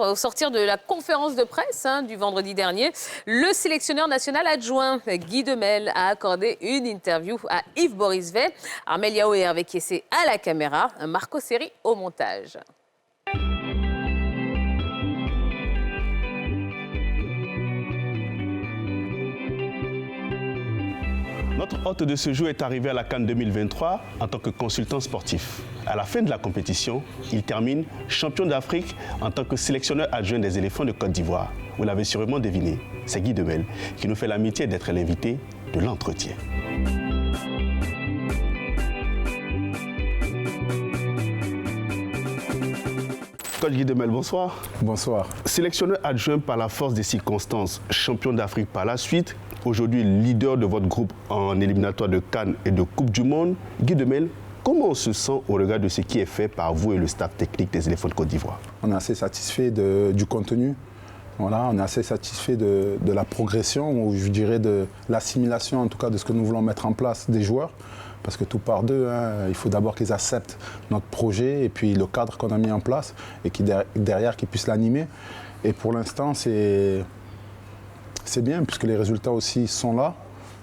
Au sortir de la conférence de presse du vendredi dernier, le sélectionneur national adjoint Guy Demel a accordé une interview à Yves Borisvet, Armel Yao et Hervé Kiessé à la caméra, Marco Seri au montage. Notre hôte de ce jour est arrivé à la CAN 2023 en tant que consultant sportif. À la fin de la compétition, il termine champion d'Afrique en tant que sélectionneur adjoint des éléphants de Côte d'Ivoire. Vous l'avez sûrement deviné, c'est Guy Demel qui nous fait l'amitié d'être l'invité de l'entretien. Coach Guy Demel, bonsoir. Bonsoir. Sélectionneur adjoint par la force des circonstances, champion d'Afrique par la suite, aujourd'hui leader de votre groupe en éliminatoire de CAN et de Coupe du Monde. Guy Demel, comment on se sent au regard de ce qui est fait par vous et le staff technique des éléphants de Côte d'Ivoire? On est assez satisfait du contenu. Voilà, on est assez satisfait de la progression, ou je dirais de l'assimilation en tout cas de ce que nous voulons mettre en place des joueurs. Parce que tout part d'eux, il faut d'abord qu'ils acceptent notre projet et puis le cadre qu'on a mis en place et derrière qu'ils puissent l'animer. Et pour l'instant, c'est bien puisque les résultats aussi sont là.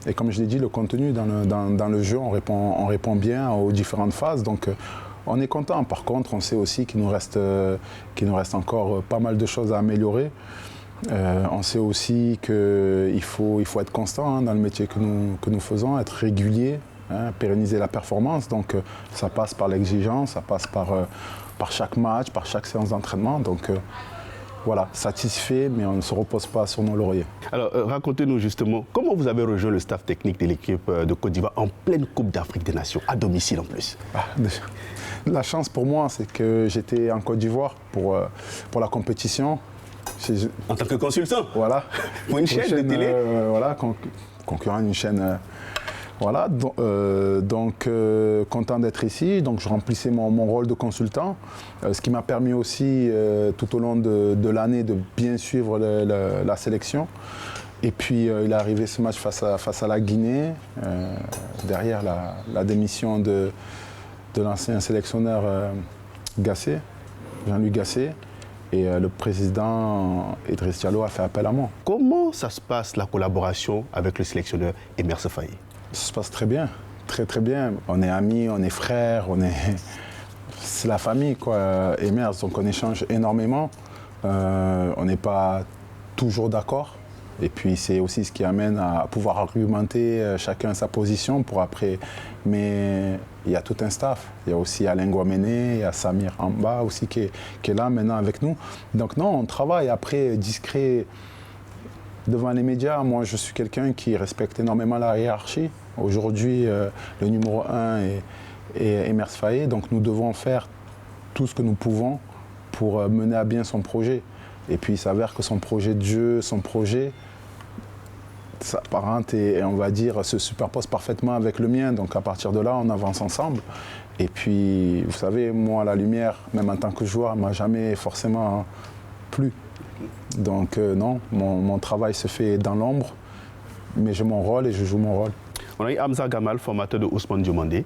Et comme je l'ai dit, le contenu dans le jeu, on répond bien aux différentes phases. Donc on est content. Par contre, on sait aussi qu'il nous reste encore pas mal de choses à améliorer. On sait aussi qu'il faut être constant dans le métier que nous faisons, être régulier. Pérenniser la performance, donc ça passe par l'exigence, ça passe par chaque match, par chaque séance d'entraînement. Donc voilà, satisfait, mais on ne se repose pas sur nos lauriers. Alors racontez-nous justement, comment vous avez rejoint le staff technique de l'équipe de Côte d'Ivoire en pleine Coupe d'Afrique des Nations, à domicile en plus? La chance pour moi, c'est que j'étais en Côte d'Ivoire pour la compétition. En tant que consultant? Voilà. Pour une chaîne de télé? Voilà, concurrent d'une chaîne... Voilà, donc content d'être ici, donc je remplissais mon rôle de consultant, ce qui m'a permis aussi tout au long de l'année de bien suivre la sélection. Et puis il est arrivé ce match face à la Guinée, derrière la démission de l'ancien sélectionneur Gasset, Jean-Louis Gasset, et le président Idriss Diallo a fait appel à moi. Comment ça se passe la collaboration avec le sélectionneur Emers Faé? Ça se passe très bien, très très bien. On est amis, on est frères, c'est la famille quoi. Emers, donc on échange énormément. On n'est pas toujours d'accord. Et puis c'est aussi ce qui amène à pouvoir argumenter chacun sa position pour après. Mais il y a tout un staff. Il y a aussi Alain Guaméné, il y a Samir Amba aussi qui est là maintenant avec nous. Donc non, on travaille après discret. Devant les médias, moi je suis quelqu'un qui respecte énormément la hiérarchie. Aujourd'hui, le numéro 1 est Emers Faé, donc nous devons faire tout ce que nous pouvons pour mener à bien son projet. Et puis il s'avère que son projet de jeu, son projet s'apparente et on va dire se superpose parfaitement avec le mien. Donc à partir de là, on avance ensemble. Et puis, vous savez, moi la lumière, même en tant que joueur, ne m'a jamais forcément plu. Donc non, mon travail se fait dans l'ombre, mais j'ai mon rôle et je joue mon rôle. On a eu Hamza Gamal, formateur de Ousmane Diomandé,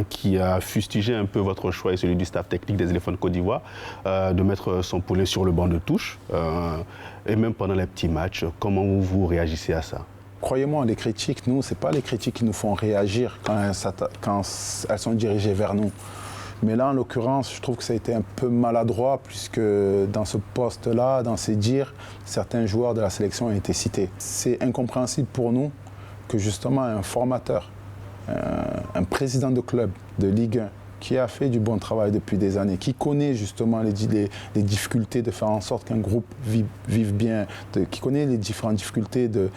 qui a fustigé un peu votre choix et celui du staff technique des éléphants de Côte d'Ivoire de mettre son poulet sur le banc de touche, et même pendant les petits matchs. Comment vous réagissez à ça? Croyez-moi, les critiques, nous, ce n'est pas les critiques qui nous font réagir quand elles sont dirigées vers nous. Mais là, en l'occurrence, je trouve que ça a été un peu maladroit puisque dans ce poste-là, dans ces dires, certains joueurs de la sélection ont été cités. C'est incompréhensible pour nous que justement un formateur, un président de club de Ligue 1 qui a fait du bon travail depuis des années, qui connaît justement les difficultés de faire en sorte qu'un groupe vive bien, qui connaît les différentes difficultés de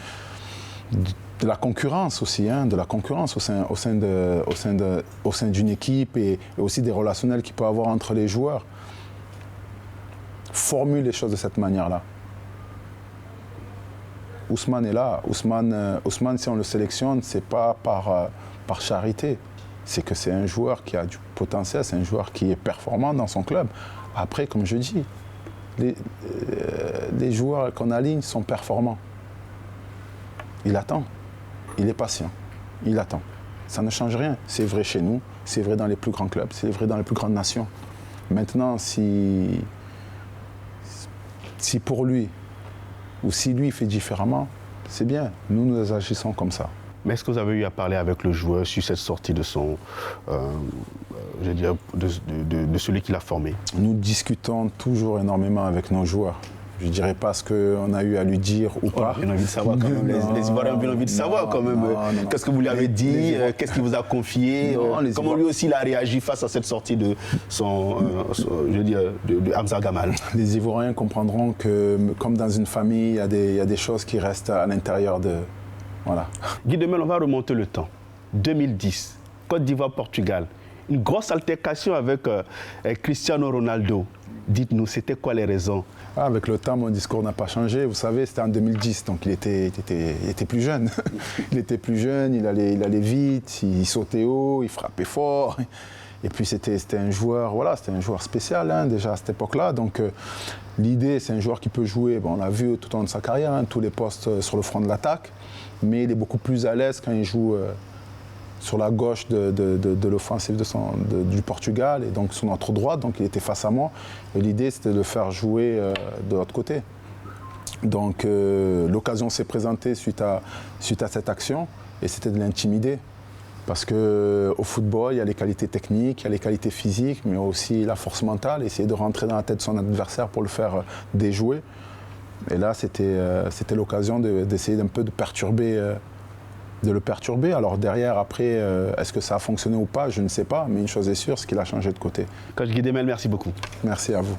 la concurrence aussi, de la concurrence au sein d'une équipe et aussi des relationnels qu'il peut y avoir entre les joueurs, formule les choses de cette manière-là. Ousmane est là. Ousmane, si on le sélectionne, ce n'est pas par charité. C'est que c'est un joueur qui a du potentiel, c'est un joueur qui est performant dans son club. Après, comme je dis, les joueurs qu'on aligne sont performants. Il attend, il est patient, il attend. Ça ne change rien. C'est vrai chez nous, c'est vrai dans les plus grands clubs, c'est vrai dans les plus grandes nations. Maintenant, si si pour lui, ou si lui fait différemment, c'est bien. Nous agissons comme ça. Mais est-ce que vous avez eu à parler avec le joueur sur cette sortie de son, je veux dire, de celui qui l'a formé? Nous discutons toujours énormément avec nos joueurs. Je ne dirais pas ce qu'on a eu à lui dire ou pas. On a envie de savoir quand même. Les Ivoiriens ont envie de savoir quand même. Qu'est-ce que vous lui avez dit? Qu'est-ce qu'il vous a confié? Comment lui aussi il a réagi face à cette sortie de son, je veux dire, de Hamza Gamal? Les Ivoiriens comprendront que, comme dans une famille, il y a des choses qui restent à l'intérieur de... Voilà. Guy Demel, on va remonter le temps. 2010, Côte d'Ivoire-Portugal. Une grosse altercation avec Cristiano Ronaldo. Dites-nous, c'était quoi les raisons? Avec le temps, mon discours n'a pas changé. Vous savez, c'était en 2010, donc il était plus jeune. Il était plus jeune, il allait vite, il sautait haut, il frappait fort. Et puis c'était un joueur, voilà, c'était un joueur spécial hein, déjà à cette époque-là. Donc l'idée, c'est un joueur qui peut jouer, bon, on l'a vu tout au long de sa carrière, hein, tous les postes sur le front de l'attaque, mais il est beaucoup plus à l'aise quand il joue sur la gauche de l'offensive du Portugal et donc sur notre droite, donc il était face à moi. Et l'idée, c'était de le faire jouer de l'autre côté. Donc l'occasion s'est présentée suite à cette action et c'était de l'intimider. Parce qu'au football, il y a les qualités techniques, il y a les qualités physiques, mais aussi la force mentale, essayer de rentrer dans la tête de son adversaire pour le faire déjouer. Et là, c'était l'occasion d'essayer d'un peu de le perturber. Alors derrière, après, est-ce que ça a fonctionné ou pas? Je ne sais pas, mais une chose est sûre, c'est qu'il a changé de côté. Coach Guy Demel, merci beaucoup. Merci à vous.